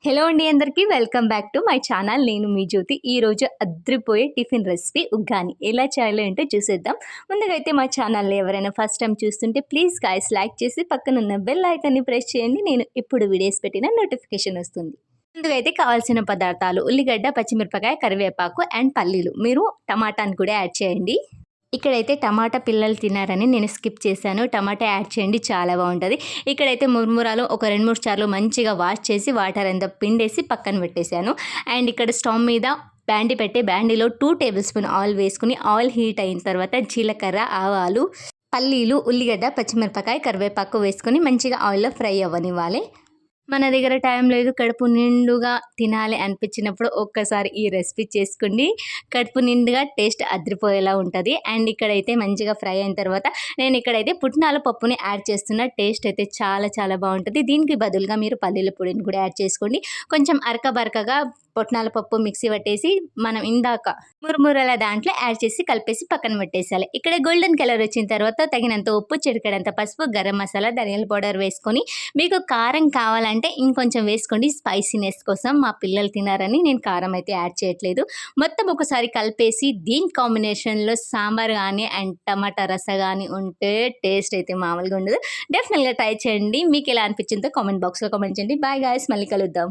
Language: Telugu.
హలో అండి అందరికీ welcome back to my channel. నేను మీ జ్యోతి. ఈరోజు అద్రిపోయే టిఫిన్ రెసిపీ ఉగ్గాని ఎలా చేయాలో ఏంటో చూసేద్దాం. ముందుగా అయితే మా ఛానల్ని ఎవరైనా ఫస్ట్ టైం చూస్తుంటే ప్లీజ్ గాయ్స్ లైక్ చేసి పక్కనున్న బెల్ ఐకాన్ని ప్రెస్ చేయండి. నేను ఇప్పుడు వీడియోస్ పెట్టిన నోటిఫికేషన్ వస్తుంది. ముందుగా అయితే కావాల్సిన పదార్థాలు ఉల్లిగడ్డ, పచ్చిమిరపకాయ, కరివేపాకు అండ్ పల్లీలు. మీరు టమాటాని కూడా యాడ్ చేయండి. ఇక్కడైతే టమాటా పిల్లలు తినారని నేను స్కిప్ చేశాను. టమాటా యాడ్ చేయండి, చాలా బాగుంటుంది. ఇక్కడైతే మురుమురాలు ఒక 2-3 సార్లు మంచిగా వాష్ చేసి వాటర్ అంతా పిండేసి పక్కన పెట్టేశాను. అండ్ ఇక్కడ స్టవ్ మీద బ్యాండీ పెట్టి బ్యాండీలో 2 టేబుల్ స్పూన్ ఆయిల్ వేసుకుని ఆయిల్ హీట్ అయిన తర్వాత జీలకర్ర, ఆవాలు, పల్లీలు, ఉల్లిగడ్డ, పచ్చిమిరపకాయ, కరివేపాకు వేసుకొని మంచిగా ఆయిల్లో ఫ్రై అవ్వనివ్వాలి. మన దగ్గర టైం లేదు, కడుపు నిండుగా తినాలి అనిపించినప్పుడు ఒక్కసారి ఈ రెసిపీ చేసుకోండి. కడుపు నిండుగా టేస్ట్ అదిరిపోయేలా ఉంటుంది. అండ్ ఇక్కడైతే మంచిగా ఫ్రై అయిన తర్వాత నేను ఇక్కడైతే పుట్నాల పప్పుని యాడ్ చేస్తున్న. టేస్ట్ అయితే చాలా చాలా బాగుంటుంది. దీనికి బదులుగా మీరు పల్లీల పొడిని కూడా యాడ్ చేసుకోండి. కొంచెం అరకబరకగా పుట్నాల పప్పు మిక్సీ పట్టేసి మనం ఇందాక మురుమురల దాంట్లో యాడ్ చేసి కలిపేసి పక్కన పెట్టేసాలి. ఇక్కడ గోల్డెన్ కలర్ వచ్చిన తర్వాత తగినంత ఉప్పు, చిటికెడంత పసుపు, గరం మసాలా, ధనియాల పౌడర్ వేసుకొని మీకు కారం కావాలంటే ఇంకొంచెం వేసుకోండి స్పైసీనెస్ కోసం. మా పిల్లలు తినారని నేను కారం అయితే యాడ్ చేయట్లేదు. మొత్తం ఒకసారి కలిపేసి దీని కాంబినేషన్లో సాంబార్ కానీ అండ్ టమాటా రస కానీ ఉంటే టేస్ట్ అయితే మామూలుగా ఉండదు. డెఫినెట్గా ట్రై చేయండి. మీకు ఎలా అనిపించిందో కామెంట్ బాక్స్లో కామెంట్ చేయండి. బాయ్ గాయ్స్, మళ్ళీ కలుద్దాం.